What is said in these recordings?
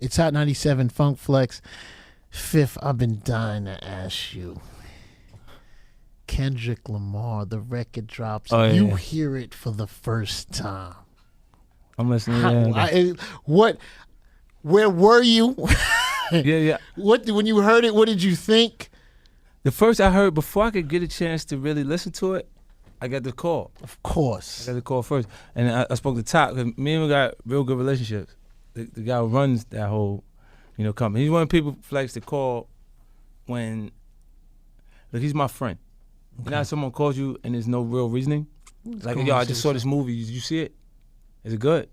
It's Hot 97 Funk Flex. Fifth, I've been dying to ask you. Kendrick Lamar, the record drops. Oh, yeah. You hear it for the first time. I'm listening. Where were you? Yeah. When you heard it, what did you think? The first I heard, before I could get a chance to really listen to it, I got the call. Of course. I got the call first. And I spoke to Top, because me and him got real good relationships. The guy who runs that whole, company. He's one of the people Flex to call when, look, he's my friend. Okay. Now someone calls you and there's no real reasoning. Like, yo, I just saw this movie. Did you see it? Is it good?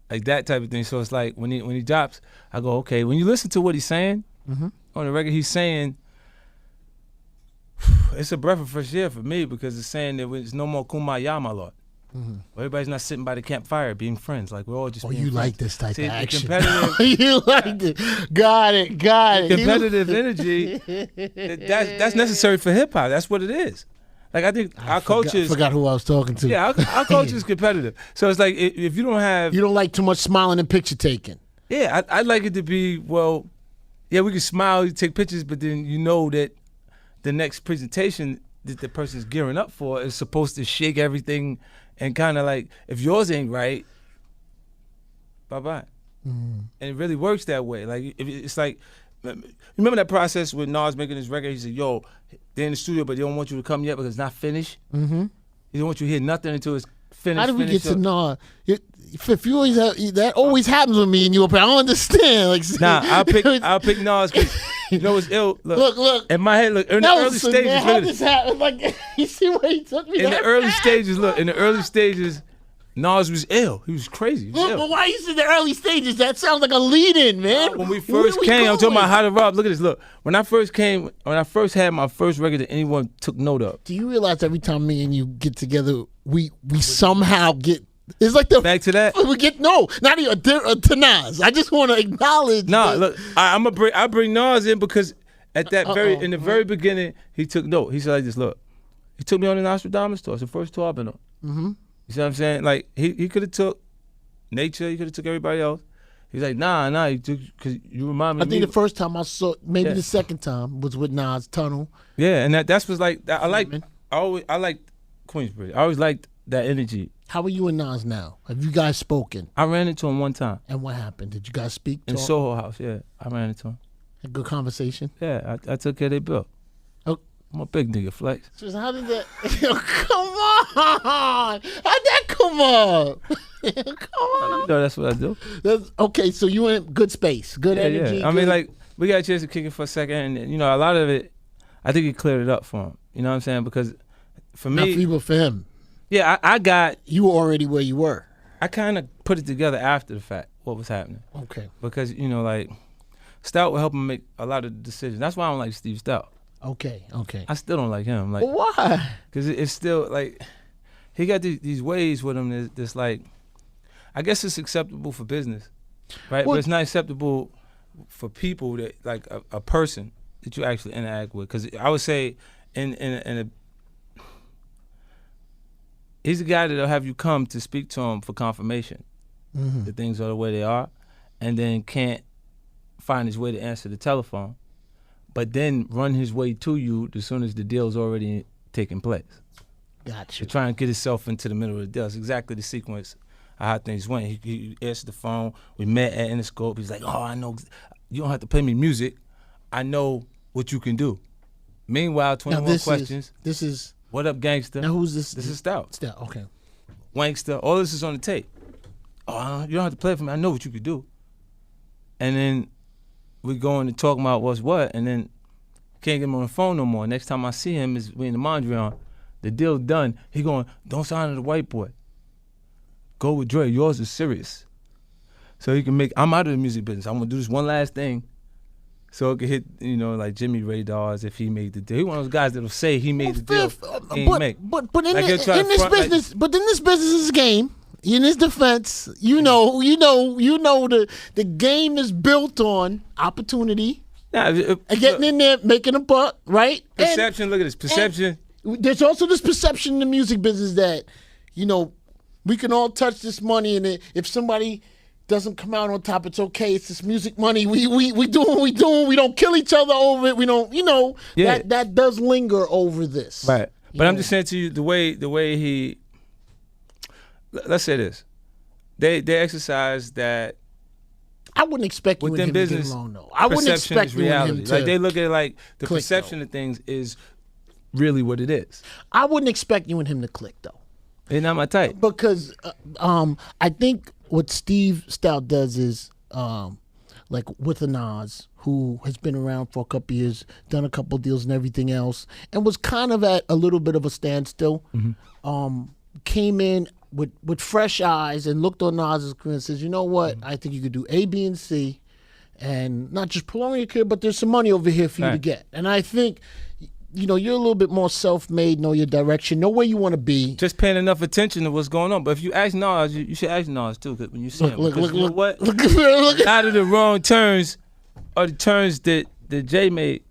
Like that type of thing. So it's like when he drops, I go, okay. When you listen to what he's saying on the record, he's saying it's a breath of fresh air for me, because it's saying that there's no more kumbaya, my lord. Everybody's not sitting by the campfire being friends. Like, we're all just. Oh, you friends. Like this type of action? You like it. Got it. Competitive energy. That's necessary for hip hop. That's what it is. Like, I think our culture. I forgot who I was talking to. Yeah, our culture is competitive. So it's like, if you don't have. You don't like too much smiling and picture taking. Yeah, I'd like it to be, well, yeah, we can smile, you take pictures, but then you know that the next presentation that the person's gearing up for is supposed to shake everything and kind of like, if yours ain't right, bye-bye. And it really works that way. Like, it's like, remember that process with Nas making this record? He said, yo, they're in the studio, but they don't want you to come yet because it's not finished. They don't want you to hear nothing until it's finished. How did we get to Nas? If you always that always happens with me and you. I don't understand. Like, nah, I'll pick Nas because you know it's ill. Look. In my head, look. In the early stages, man, how this happened? Like, you see where he took me. In the early stages, Nas was ill. He was crazy. Look, but why you say the early stages? That sounds like a lead-in, man. When we first came, I'm talking about how to rob. Look at this. Look, when I first had my first record that anyone took note of. Do you realize every time me and you get together, we somehow get. It's like the back to that. We get not even to Nas. I just want to acknowledge. No, look, I bring Nas in because at that in the very beginning he took note. He said like this. Look, he took me on the Nostradamus tour. It's the first tour I've been on. You see what I'm saying? Like he could have took Nature. He could have took everybody else. He's like nah. He took because you remind me. I think the first time I saw, maybe the second time was with Nas Tunnel. Yeah, and that's was like I liked Queensbridge. I always liked that energy. How are you and Nas now? Have you guys spoken? I ran into him one time. And what happened? Did you guys speak? In Soho House, yeah. I ran into him. A good conversation? Yeah, I took care of their bill. Oh. I'm a big nigga, Flex. So how did that... Come on! How'd that come up? Come on. You know that's what I do. Okay, so you in good space, good energy. Yeah. I mean, like, we got a chance to kick it for a second, and, a lot of it, I think he cleared it up for him. You know what I'm saying? Because for me... Not for you, but for him. Yeah, I got... You were already where you were. I kind of put it together after the fact, what was happening. Okay. Because, like, Stout will help him make a lot of decisions. That's why I don't like Steve Stout. Okay. I still don't like him. Like, why? Because it's still, like, he got these ways with him that's like, I guess it's acceptable for business, right? But it's not acceptable for people that, like, a person that you actually interact with. Because I would say he's the guy that'll have you come to speak to him for confirmation that things are the way they are, and then can't find his way to answer the telephone, but then run his way to you as soon as the deal's already taking place. Gotcha. To try and get himself into the middle of the deal. It's exactly the sequence of how things went. He answered the phone. We met at Interscope. He's like, oh, I know. You don't have to play me music. I know what you can do. Meanwhile, 21 questions. This is... What up, gangster? Now who's this? This is Stout. Stout, okay. Wankster. All this is on the tape. Oh, you don't have to play for me. I know what you could do. And then we go into talking about what's what, and then can't get him on the phone no more. Next time I see him is we in the Mondrian. The deal's done. He going, don't sign to the white boy. Go with Dre. Yours is serious. So he can make, I'm out of the music business. I'm going to do this one last thing so it could hit, like Jimmy Radars if he made the deal. He one of those guys that'll say he made the deal. But in this business is a game. In his defense, you know the game is built on opportunity. Getting in there, making a buck, right? Perception, look at this. Perception. There's also this perception in the music business that, we can all touch this money, and if somebody doesn't come out on top, it's okay. It's this music money. We do what we do. We don't kill each other over it. We don't, that does linger over this. Right. But I'm just saying to you, the way he, let's say this, they exercise that. I wouldn't expect you and him to get along, though. I wouldn't expect you and him to. Like, they look at it like the perception of things is really what it is. I wouldn't expect you and him to click, though. They're not my type. Because I think what Steve Stout does is, like with a Nas, who has been around for a couple years, done a couple deals and everything else, and was kind of at a little bit of a standstill, came in with fresh eyes and looked on Nas's career and says, you know what, I think you could do A, B, and C, and not just prolong your career, but there's some money over here for you to get. And I think, you're a little bit more self-made, know your direction, know where you want to be. Just paying enough attention to what's going on. But if you ask Nas, you should ask Nas too, because when you see him. Look, what? A lot of the wrong turns are the turns that Jay made.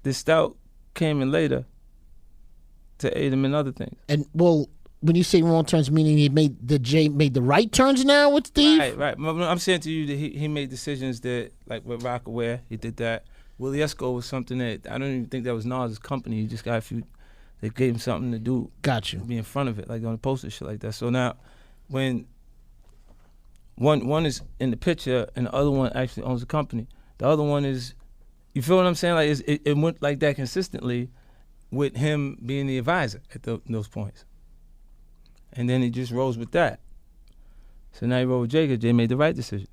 The Stout came in later to aid him in other things. And when you say wrong turns, meaning Jay made the right turns now with Steve? Right. I'm saying to you that he made decisions that, like with Rockaware, he did that. Willie Esco was something that I don't even think that was Nas's company. He just got they gave him something to do. Got you. Be in front of it, like on the poster, shit like that. So now, when one is in the picture and the other one actually owns the company, the other one is, you feel what I'm saying? Like it went like that consistently, with him being the advisor at those points, and then he just rose with that. So now he rode with Jay, because Jay made the right decision.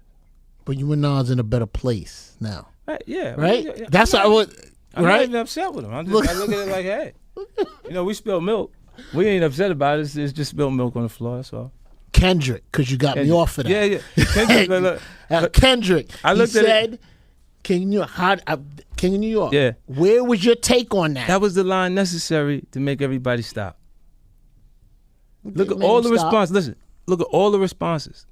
But you and Nas in a better place now. Right, yeah. Right? Yeah. That's how I would. I'm not even upset with him. I look at it like, hey, we spilled milk. We ain't upset about it. It's just spilled milk on the floor, that's all. Kendrick, because you got me off of that. Yeah. Kendrick, Kendrick. I looked at it. King of New York. Yeah. Where was your take on that? That was the line necessary to make everybody stop. Look at all the responses. Listen, look at all the responses.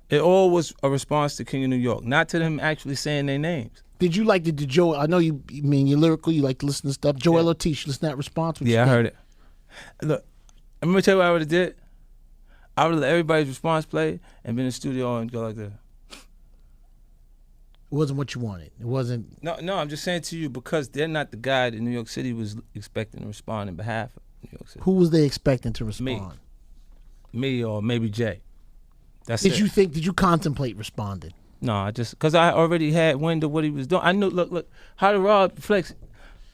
It all was a response to King of New York, not to them actually saying their names. Did you like the Joel? I know you're lyrical, you like to listen to stuff. Joel Ortiz, listen to that response? I heard it. Look, I'm going to tell you what I would have did. I would have let everybody's response play and been in the studio and go like that. It wasn't what you wanted. It wasn't. No, I'm just saying to you, because they're not the guy that New York City was expecting to respond in behalf of New York City. Who was they expecting to respond? Me or maybe Jay. Did you contemplate responding? No, because I already had wind of what he was doing. I knew, look, How to Rob Flex.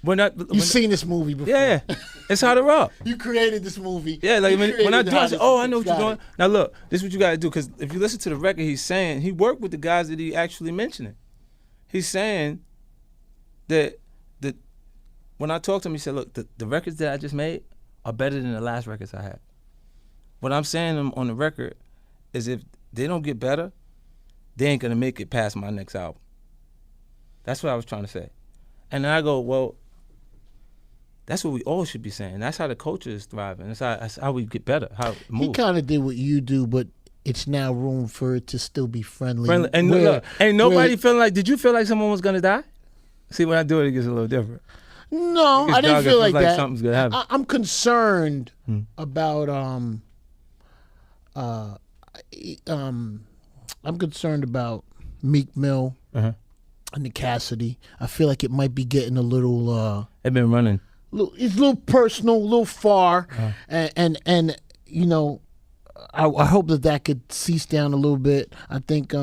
You've seen this movie before. Yeah, it's How to Rob. You created this movie. Yeah, like when I do, I said, I know what you're doing. Now look, this is what you got to do, because if you listen to the record, he's saying, he worked with the guys that he actually mentioned. He's saying that when I talked to him, he said, look, the records that I just made are better than the last records I had. What I'm saying on the record is, if they don't get better, they ain't gonna make it past my next album. That's what I was trying to say. And then I go, well, that's what we all should be saying. That's how the culture is thriving. That's how we get better, how it moves. He kind of did what you do, but it's now room for it to still be friendly. And look, ain't nobody feeling like, did you feel like someone was gonna die? See, when I do it gets a little different. No, I didn't feel like that. Something's gonna happen. I'm concerned about I'm concerned about Meek Mill and the Cassidy. I feel like it might be getting a little. They've been running. It's a little personal, a little far, and I hope that could cease down a little bit. I think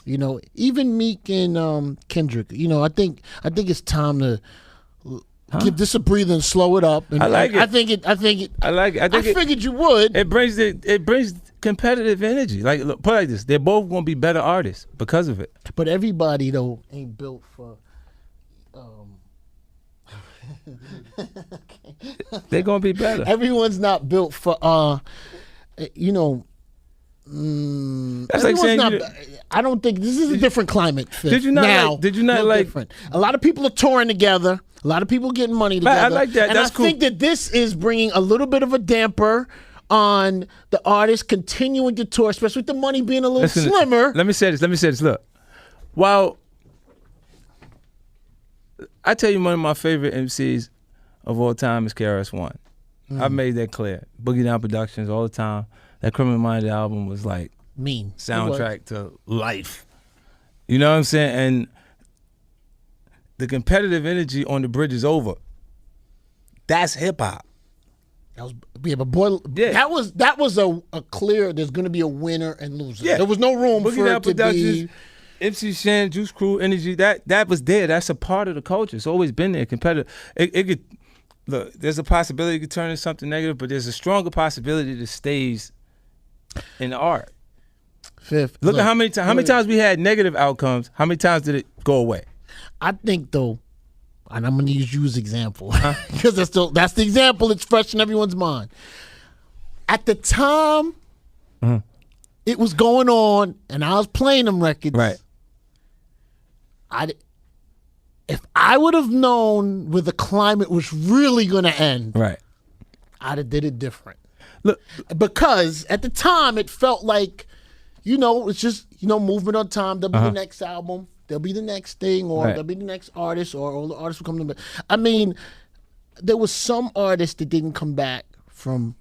even Meek and Kendrick. I think it's time to. Give this a breather and slow it up. And I like it. I think it. I like it. I figured you would. It brings competitive energy. Like, look, put it like this: they're both gonna be better artists because of it. But everybody though ain't built for. They're gonna be better. Everyone's not built for. That's like saying I don't think this is a different climate. Did you not? Did you not like? Different. A lot of people are touring together. A lot of people getting money together. I like that. And That's cool. I think that this is bringing a little bit of a damper on the artist continuing to tour, especially with the money being a little slimmer. Let me say this. Look, while I tell you, one of my favorite MCs of all time is KRS-One. I've made that clear. Boogie Down Productions all the time. that Criminal Minded album was like mean soundtrack to life. You know what I'm saying? And the competitive energy on the bridge is over. That's hip hop. That was a clear. There's going to be a winner and loser. Yeah. There was no room for it to be. MC Shan, Juice Crew, Energy. That was there. That's a part of the culture. It's always been there. Competitive. It could look. There's a possibility it could turn into something negative, but there's a stronger possibility that stays in the art. Fifth. Look at how many times we had negative outcomes. How many times did it go away? I think though, and I'm gonna use you as example because that's the example that's fresh in everyone's mind. At the time, it was going on, and I was playing them records. Right. If I would have known where the climate was really gonna end, right, I'd have did it different. Look, because at the time it felt like, it's just movement on time. There'll be the next album. There'll be the next thing, or there'll be the next artist, or all the artists will come to. I mean, there was some artists that didn't come back from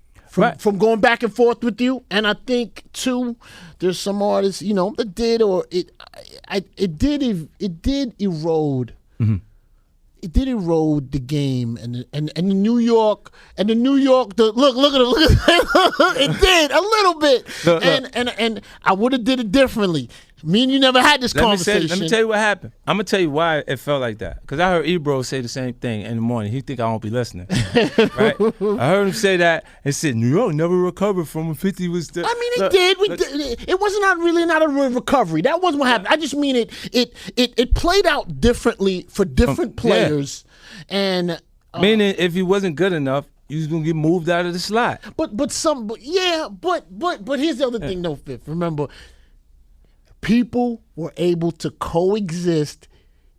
going back and forth with you, and I think too, there's some artists that did, or it did erode. Mm-hmm. It did erode the game and the New York look at it. It did a little bit, and I would have did it differently. Me and you never had this conversation. Let me tell you what happened. I'm gonna tell you why it felt like that. Because I heard Ebro say the same thing in the morning. He think I won't be listening, right? I heard him say that and said New York never recovered from when 50 was. I mean, it did. It wasn't not a recovery. That wasn't what happened. I just mean it played out differently for different players, and meaning if he wasn't good enough, he was gonna get moved out of the slot. But here's the other thing, though, Fifth. Remember, people were able to coexist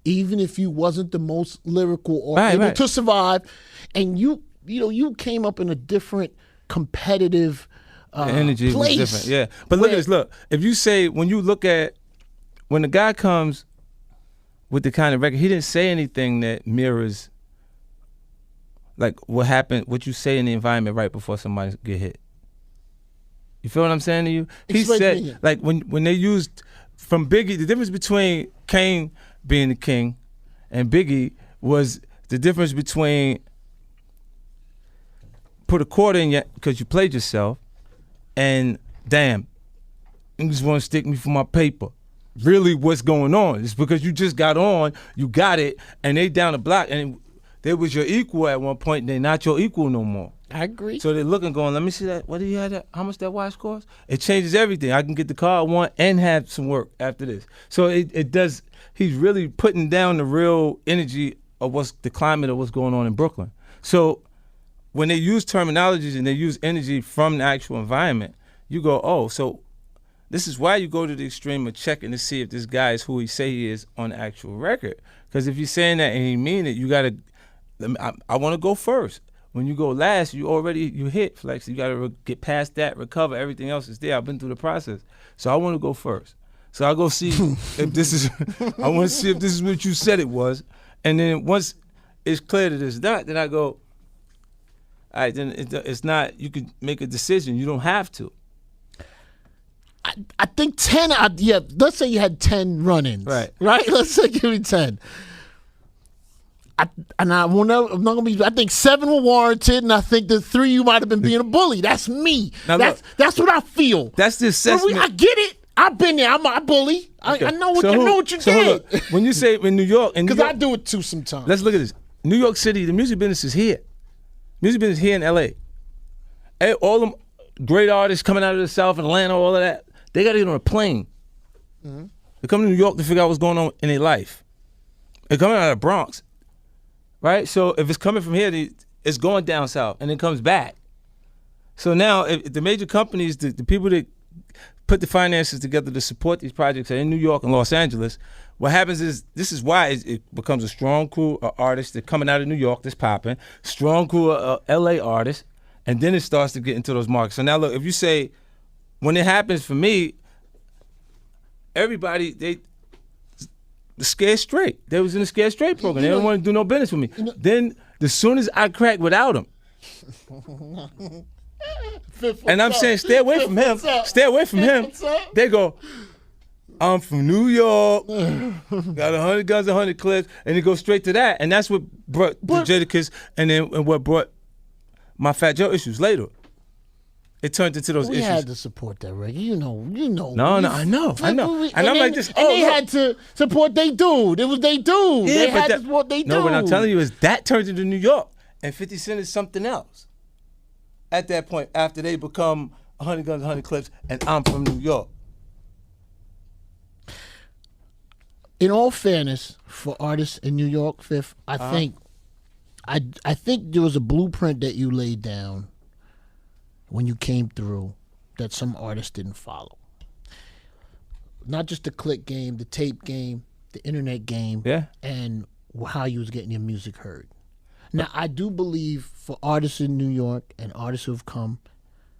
even if you wasn't the most lyrical or able to survive, and you came up in a different competitive energy place. Was different. Yeah, but look at this. Look, if you say when the guy comes with the kind of record, he didn't say anything that mirrors like what happened, what you say in the environment right before somebody get hit. You feel what I'm saying to you? He said, like when they used from Biggie, the difference between Kane being the king and Biggie was the difference between put a quarter in you because you played yourself, and damn, you just want to stick me for my paper. Really, what's going on? It's because you just got on, you got it, and they down the block, and they was your equal at one point, and they not your equal no more. I agree. So they're looking, going, let me see that. What do you have that? How much that watch cost? It changes everything. I can get the car I want and have some work after this. So it does. He's really putting down the real energy of what's the climate of what's going on in Brooklyn. So when they use terminologies and they use energy from the actual environment, you go, oh, so this is why you go to the extreme of checking to see if this guy is who he say he is on the actual record. Because if you're saying that and he mean it, you gotta. I want to go first. When you go last, you hit Flex. You got to get past that, recover. Everything else is there. I've been through the process. So I want to go first. So I go see if this is, I want to see if this is what you said it was. And then once it's clear that it's not, then I go, all right, then it's not, you can make a decision. You don't have to. I think 10, let's say you had 10 run-ins. Right? Let's say give me 10. I'm not gonna be. I think 7 were warranted, and I think the 3 you might have been being a bully. That's me. Now that's what I feel. That's the assessment. I get it. I've been there. I'm a bully. Okay. I know what you did. When you say in New York, because I do it too sometimes. Let's look at this. New York City, the music business is here. Music business here in L.A. Hey, all them great artists coming out of the South, Atlanta, all of that. They got to get on a plane. Mm-hmm. They come to New York to figure out what's going on in their life. They're coming out of the Bronx. Right? So if it's coming from here, it's going down south and it comes back. So now if the major companies, the people that put the finances together to support these projects are in New York and Los Angeles, what happens is, this is why it becomes a strong crew of artists that coming out of New York that's popping, strong crew of LA artists, and then it starts to get into those markets. So now look, if you say, when it happens for me, everybody, the Scared Straight. They was in the Scared Straight program. They didn't want to do no business with me. Then, as soon as I cracked without them, And I'm saying, stay away from him. Stay away from him. They go, I'm from New York, got 100 guns, 100 clips, and it goes straight to that. And that's what brought the Jadakiss and what brought my Fat Joe issues later. It turned into those issues. We had to support that record. You know. No, I know. And I'm like this. And they had to support they dude. It was they dude. Yeah, they had to support they dude. No, what I'm telling you is that turned into New York. And 50 Cent is something else. At that point, after they become 100 guns, 100 clips, and I'm from New York. In all fairness, for artists in New York, Fifth, I think there was a blueprint that you laid down when you came through that some artists didn't follow. Not just the click game, the tape game, the internet game, and how you was getting your music heard. Now, I do believe for artists in New York and artists who have come,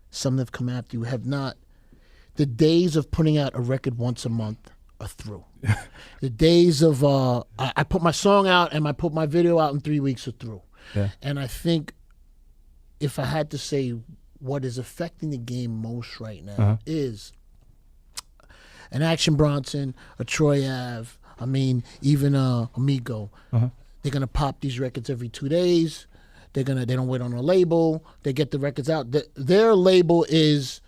some that have come after you, have not, the days of putting out a record once a month are through. The days of, I put my song out and I put my video out in 3 weeks are through. Yeah. And I think if I had to say what is affecting the game most right now is an Action Bronson, a Troy Ave, I mean, even Amigo. They're gonna pop these records every 2 days. They don't wait on a label. They get the records out. Their label is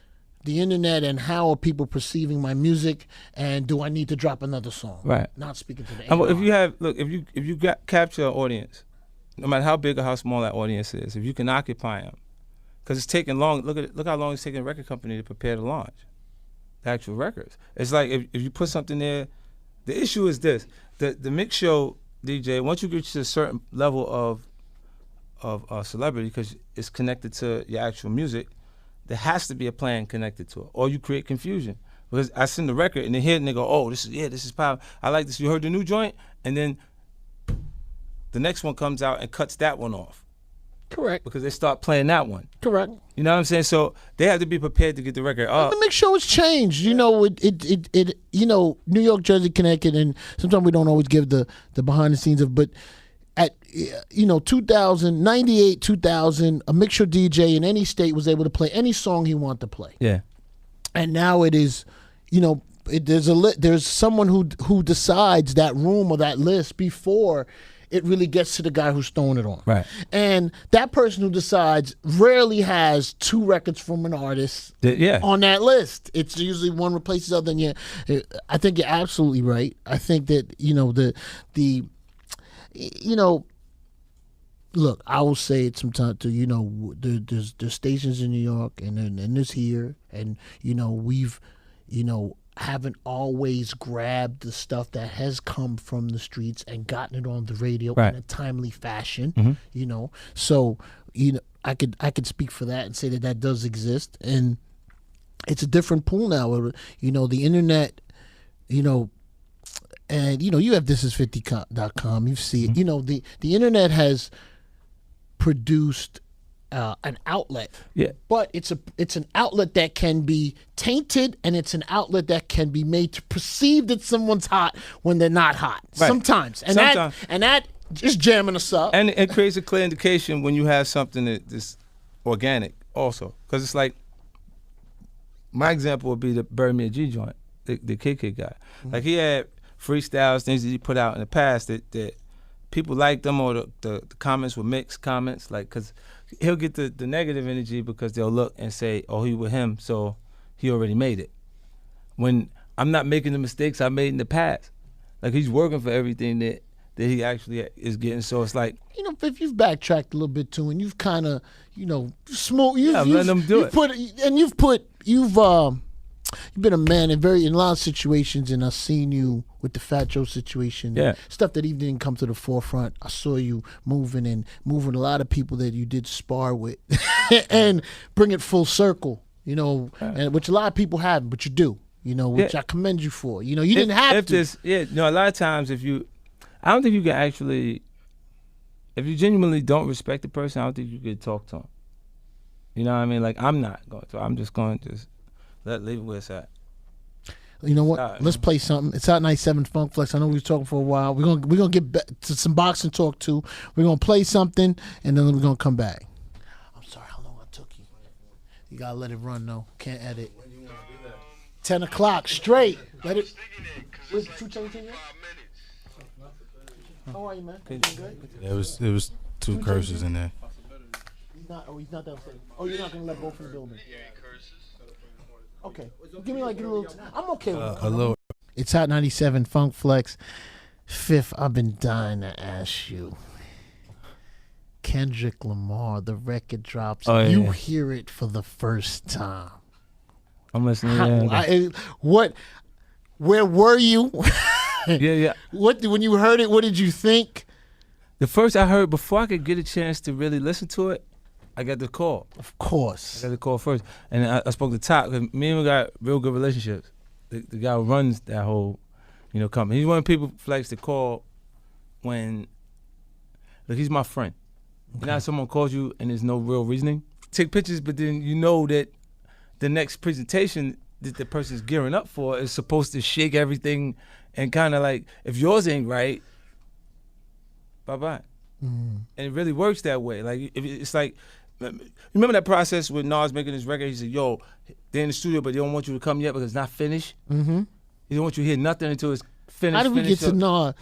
the internet and how are people perceiving my music, and do I need to drop another song? Right. Not speaking to the if you capture an audience, no matter how big or how small that audience is, if you can occupy them, because it's taking long. Look how long it's taking a record company to prepare to launch the actual records. It's like if you put something there, the issue is this: the mix show DJ, once you get to a certain level of celebrity, because it's connected to your actual music, there has to be a plan connected to it, or you create confusion. Because I send the record and they hear it and they go, "Oh, this is power. I like this. You heard the new joint?" And then the next one comes out and cuts that one off. Correct. Because they start playing that one. Correct. You know what I'm saying? So they have to be prepared to get the record up. The mix show has changed. You know, it you know, New York, Jersey, Connecticut, and sometimes we don't always give the behind the scenes of, but at 2000, 98, 2000, a mix show DJ in any state was able to play any song he wanted to play. Yeah. And now it is, there's someone who decides that room or that list before it really gets to the guy who's throwing it on. Right. And that person who decides rarely has two records from an artist on that list. It's usually one replaces the other. And I think you're absolutely right. I think that, look, I will say it sometimes to, there's stations in New York and there's here. And, we've, haven't always grabbed the stuff that has come from the streets and gotten it on the radio in a timely fashion, So, I could speak for that and say that does exist. And it's a different pool now. The internet, and, you have thisis50.com. You see it. The internet has produced an outlet, but it's an outlet that can be tainted, and it's an outlet that can be made to perceive that someone's hot when they're not hot. Right. Sometimes, that is jamming us up. And it creates a clear indication when you have something that's organic, also, because it's like my example would be the Bury Me a G joint, the KK guy. Mm-hmm. Like he had freestyles, things that he put out in the past that people liked them, or the comments were mixed comments, like because he'll get the negative energy because they'll look and say, oh, he with him, so he already made it. When I'm not making the mistakes I made in the past. Like he's working for everything that he actually is getting. So it's like, if you've backtracked a little bit too, and you've kind of, smooth. I'm letting them do it. You've been a man in a lot of situations, and I've seen you with the Fat Joe situation. Yeah. Stuff that even didn't come to the forefront. I saw you moving a lot of people that you did spar with and bring it full circle, and which a lot of people haven't, but you do, which I commend you for. You didn't have to. A lot of times I don't think you can actually, if you genuinely don't respect the person, I don't think you could talk to him. You know what I mean? Like I'm not going to. I'm just going to leave it where it's at. You know what? Let's play something. It's Hot 97 Funk Flex. I know we were talking for a while. We're gonna get back to some boxing talk too. We're gonna play something, and then we're gonna come back. I'm sorry, how long it took you? You gotta let it run though. Can't edit. 10 o'clock straight. Let it. Where's 2:17? How are you, man? You good? It was two curses in there. He's not downstairs. Oh, you're not gonna let both in the building. Okay. Give me a little. I'm okay with a little. It's Hot 97 Funk Flex. Fifth, I've been dying to ask you. Kendrick Lamar, the record drops. Oh, yeah. You hear it for the first time. I'm listening. Where were you? Yeah. When you heard it, what did you think? The first I heard, before I could get a chance to really listen to it, I got the call. Of course. I got the call first. And I spoke to Top, because me and him got real good relationships. The guy who runs that whole, company. He's one of the people Flex to call when, look, he's my friend. Okay. You know how someone calls you and there's no real reasoning? Take pictures, but then you know that the next presentation that the person's gearing up for is supposed to shake everything and kind of like, if yours ain't right, bye-bye. Mm. And it really works that way. Like, it's like, remember that process with Nas making his record? He said, yo, they're in the studio, but they don't want you to come yet because it's not finished. Mm-hmm. They don't want you to hear nothing until it's finished. How did we get to Nas?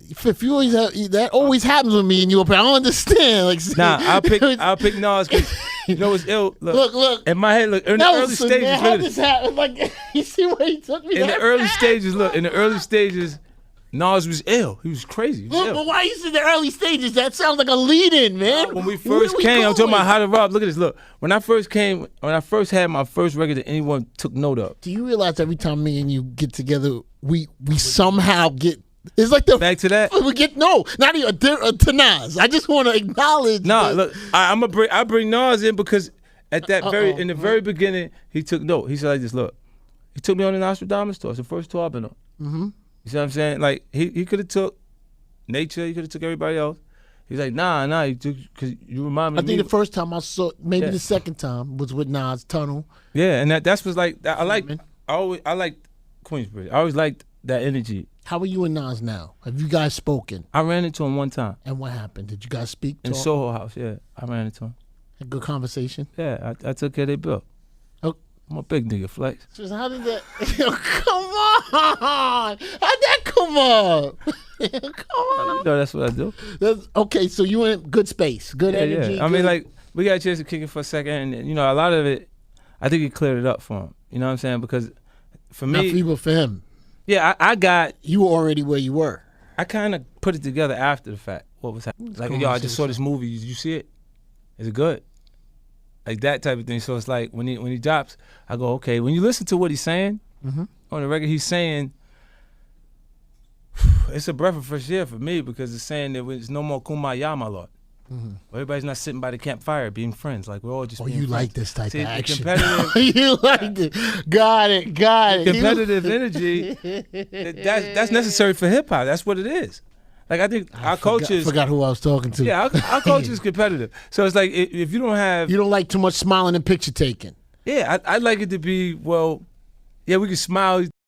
If you always that always happens with me and you. I don't understand. Like, nah, I'll pick Nas because you know what's ill. Look. In my head, look. In the early stages, man, how this happened? Like, you see where he took me. In the early stages, Nas was ill. He was crazy. But why you say the early stages? That sounds like a lead-in, man. When we first came, I'm talking about how to rob. Look at this. Look, when I first had my first record that anyone took note of. Do you realize every time me and you get together, we somehow get. It's like the back to that. We get not even to Nas. I just want to acknowledge. Look, I bring Nas in because at that in the very beginning, he took note. He said like this. Look, he took me on the Nostradamus tour. It's the first tour I've been on. Mm-hmm. You see what I'm saying? Like he could have took Nature. He could have took everybody else. He's like nah. He took because you remind me. I think the first time I saw, maybe the second time was with Nas Tunnel. Yeah, and that was like I liked Queensbridge. I always liked that energy. How are you and Nas now? Have you guys spoken? I ran into him one time. And what happened? Did you guys speak? In Soho House, yeah. I ran into him. A good conversation? Yeah, I took care of their bill. Oh. I'm a big nigga, Flex. So how did that... Come on! How'd that come up? Come on. You know that's what I do. Okay, so you in good space, good energy. Yeah. I mean, like, we got a chance to kick it for a second, and, a lot of it, I think it cleared it up for him. You know what I'm saying? Because for me... Not for you, but for him. Yeah, I got... You were already where you were. I kind of put it together after the fact, what was happening. Like, yo, I just saw this movie. Did you see it? Is it good? Like that type of thing. So it's like when he drops, I go, okay. When you listen to what he's saying on the record, he's saying, it's a breath of fresh air for me because it's saying that there's no more kumbaya, my lord. Mm-hmm. Everybody's not sitting by the campfire being friends. Like we're all just being you friends. Like this type of action. You liked it. Got it. Competitive energy, that's necessary for hip hop. That's what it is. Like I think our culture is... I forgot who I was talking to. Yeah, our culture is competitive. So it's like if you don't have... You don't like too much smiling and picture taking. Yeah, I'd like it to be, well, yeah, we can smile.